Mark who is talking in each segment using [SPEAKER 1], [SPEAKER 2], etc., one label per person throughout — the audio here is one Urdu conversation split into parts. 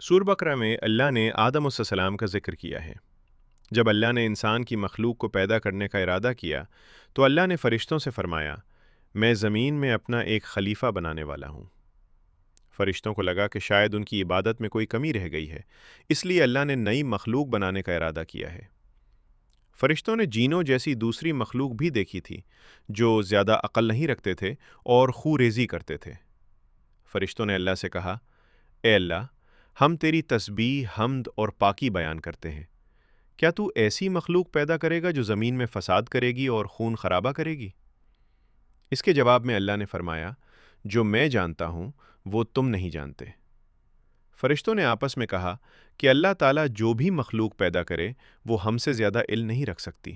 [SPEAKER 1] سور بقرہ میں اللہ نے آدم علیہ السلام کا ذکر کیا ہے۔ جب اللہ نے انسان کی مخلوق کو پیدا کرنے کا ارادہ کیا تو اللہ نے فرشتوں سے فرمایا، میں زمین میں اپنا ایک خلیفہ بنانے والا ہوں۔ فرشتوں کو لگا کہ شاید ان کی عبادت میں کوئی کمی رہ گئی ہے، اس لیے اللہ نے نئی مخلوق بنانے کا ارادہ کیا ہے۔ فرشتوں نے جینوں جیسی دوسری مخلوق بھی دیکھی تھی جو زیادہ عقل نہیں رکھتے تھے اور خوں ریزی کرتے تھے۔ فرشتوں نے اللہ سے کہا، اے اللہ، ہم تیری تسبیح، حمد اور پاکی بیان کرتے ہیں۔ کیا تو ایسی مخلوق پیدا کرے گا جو زمین میں فساد کرے گی اور خون خرابہ کرے گی؟ اس کے جواب میں اللہ نے فرمایا، جو میں جانتا ہوں وہ تم نہیں جانتے۔ فرشتوں نے آپس میں کہا کہ اللہ تعالیٰ جو بھی مخلوق پیدا کرے وہ ہم سے زیادہ علم نہیں رکھ سکتی۔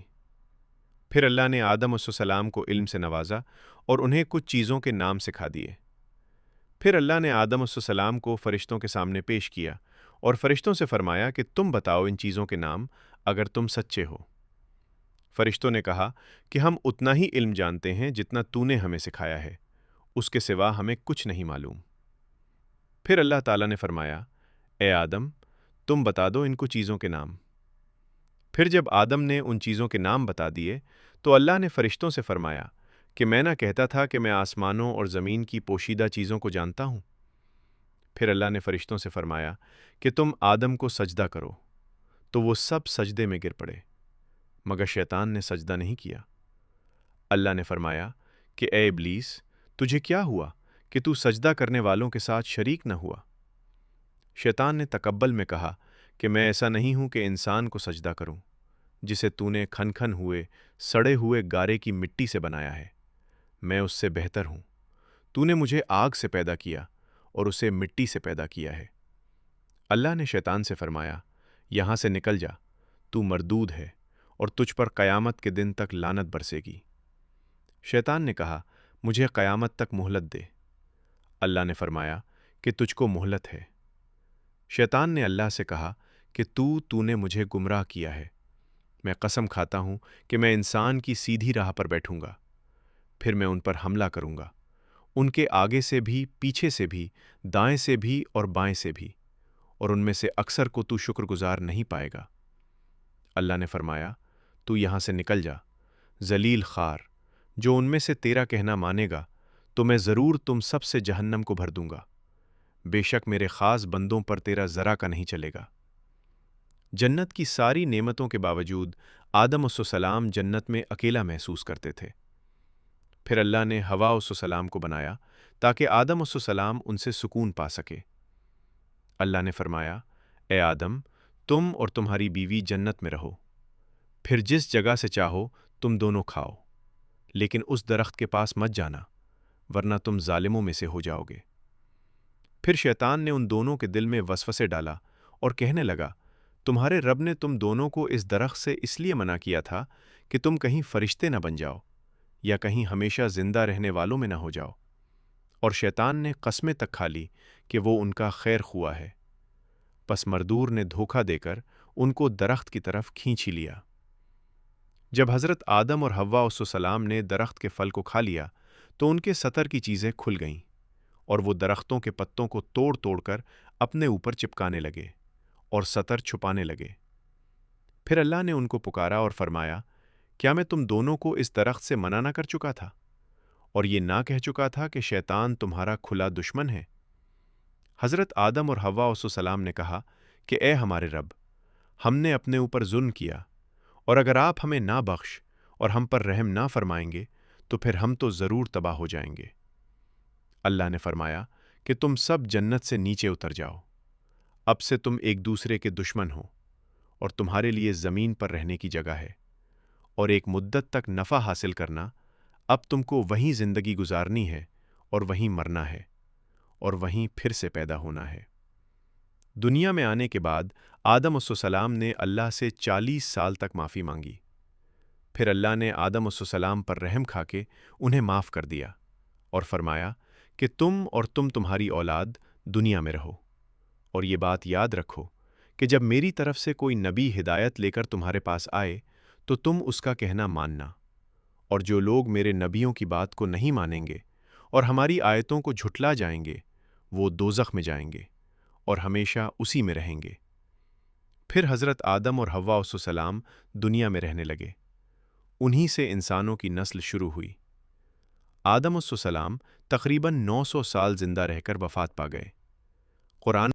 [SPEAKER 1] پھر اللہ نے آدم علیہ السلام کو علم سے نوازا اور انہیں کچھ چیزوں کے نام سکھا دیے۔ پھر اللہ نے آدم علیہ السلام کو فرشتوں کے سامنے پیش کیا اور فرشتوں سے فرمایا کہ تم بتاؤ ان چیزوں کے نام اگر تم سچے ہو۔ فرشتوں نے کہا کہ ہم اتنا ہی علم جانتے ہیں جتنا تو نے ہمیں سکھایا ہے، اس کے سوا ہمیں کچھ نہیں معلوم۔ پھر اللہ تعالیٰ نے فرمایا، اے آدم، تم بتا دو ان کو چیزوں کے نام۔ پھر جب آدم نے ان چیزوں کے نام بتا دیے تو اللہ نے فرشتوں سے فرمایا کہ میں نہ کہتا تھا کہ میں آسمانوں اور زمین کی پوشیدہ چیزوں کو جانتا ہوں۔ پھر اللہ نے فرشتوں سے فرمایا کہ تم آدم کو سجدہ کرو، تو وہ سب سجدے میں گر پڑے مگر شیطان نے سجدہ نہیں کیا۔ اللہ نے فرمایا کہ اے ابلیس، تجھے کیا ہوا کہ تو سجدہ کرنے والوں کے ساتھ شریک نہ ہوا؟ شیطان نے تکبر میں کہا کہ میں ایسا نہیں ہوں کہ انسان کو سجدہ کروں جسے تو نے کھن کھن ہوئے سڑے ہوئے گارے کی مٹی سے بنایا ہے، میں اس سے بہتر ہوں۔ تو نے مجھے آگ سے پیدا کیا اور اسے مٹی سے پیدا کیا ہے۔ اللہ نے شیطان سے فرمایا، یہاں سے نکل جا، تو مردود ہے اور تجھ پر قیامت کے دن تک لعنت برسے گی۔ شیطان نے کہا، مجھے قیامت تک مہلت دے۔ اللہ نے فرمایا کہ تجھ کو مہلت ہے۔ شیطان نے اللہ سے کہا کہ تو نے مجھے گمراہ کیا ہے، میں قسم کھاتا ہوں کہ میں انسان کی سیدھی راہ پر بیٹھوں گا، پھر میں ان پر حملہ کروں گا، ان کے آگے سے بھی، پیچھے سے بھی، دائیں سے بھی اور بائیں سے بھی، اور ان میں سے اکثر کو تو شکر گزار نہیں پائے گا۔ اللہ نے فرمایا، تو یہاں سے نکل جا، ذلیل خوار، جو ان میں سے تیرا کہنا مانے گا تو میں ضرور تم سب سے جہنم کو بھر دوں گا، بے شک میرے خاص بندوں پر تیرا ذرا کا نہیں چلے گا۔ جنت کی ساری نعمتوں کے باوجود آدم علیہ السلام جنت میں اکیلا محسوس کرتے تھے۔ پھر اللہ نے حوا علیہ السلام کو بنایا تاکہ آدم علیہ السلام ان سے سکون پا سکے۔ اللہ نے فرمایا، اے آدم، تم اور تمہاری بیوی جنت میں رہو، پھر جس جگہ سے چاہو تم دونوں کھاؤ، لیکن اس درخت کے پاس مت جانا ورنہ تم ظالموں میں سے ہو جاؤ گے۔ پھر شیطان نے ان دونوں کے دل میں وسوسے ڈالا اور کہنے لگا، تمہارے رب نے تم دونوں کو اس درخت سے اس لیے منع کیا تھا کہ تم کہیں فرشتے نہ بن جاؤ یا کہیں ہمیشہ زندہ رہنے والوں میں نہ ہو جاؤ۔ اور شیطان نے قسمیں تک کھا لی کہ وہ ان کا خیر خواہ ہے، پس مردور نے دھوکہ دے کر ان کو درخت کی طرف کھینچ ہی لیا۔ جب حضرت آدم اور حوا علیہ السلام نے درخت کے پھل کو کھا لیا تو ان کے سطر کی چیزیں کھل گئیں اور وہ درختوں کے پتوں کو توڑ توڑ کر اپنے اوپر چپکانے لگے اور سطر چھپانے لگے۔ پھر اللہ نے ان کو پکارا اور فرمایا، کیا میں تم دونوں کو اس درخت سے منع نہ کر چکا تھا اور یہ نہ کہہ چکا تھا کہ شیطان تمہارا کھلا دشمن ہے؟ حضرت آدم اور حوا علیہ السلام نے کہا کہ اے ہمارے رب، ہم نے اپنے اوپر ظلم کیا، اور اگر آپ ہمیں نہ بخش اور ہم پر رحم نہ فرمائیں گے تو پھر ہم تو ضرور تباہ ہو جائیں گے۔ اللہ نے فرمایا کہ تم سب جنت سے نیچے اتر جاؤ، اب سے تم ایک دوسرے کے دشمن ہو اور تمہارے لیے زمین پر رہنے کی جگہ ہے، اور ایک مدت تک نفع حاصل کرنا، اب تم کو وہیں زندگی گزارنی ہے اور وہیں مرنا ہے اور وہیں پھر سے پیدا ہونا ہے۔ دنیا میں آنے کے بعد آدم علیہ السلام نے اللہ سے 40 سال تک معافی مانگی۔ پھر اللہ نے آدم علیہ السلام پر رحم کھا کے انہیں معاف کر دیا اور فرمایا کہ تم اور تمہاری اولاد دنیا میں رہو، اور یہ بات یاد رکھو کہ جب میری طرف سے کوئی نبی ہدایت لے کر تمہارے پاس آئے تو تم اس کا کہنا ماننا، اور جو لوگ میرے نبیوں کی بات کو نہیں مانیں گے اور ہماری آیتوں کو جھٹلا جائیں گے وہ دوزخ میں جائیں گے، اور ہمیشہ اسی میں رہیں گے۔ پھر حضرت آدم اور حوا علیہ السلام دنیا میں رہنے لگے۔ انہی سے انسانوں کی نسل شروع ہوئی۔ آدم علیہ السلام تقریباً 900 سال زندہ رہ کر وفات پا گئے۔ قرآن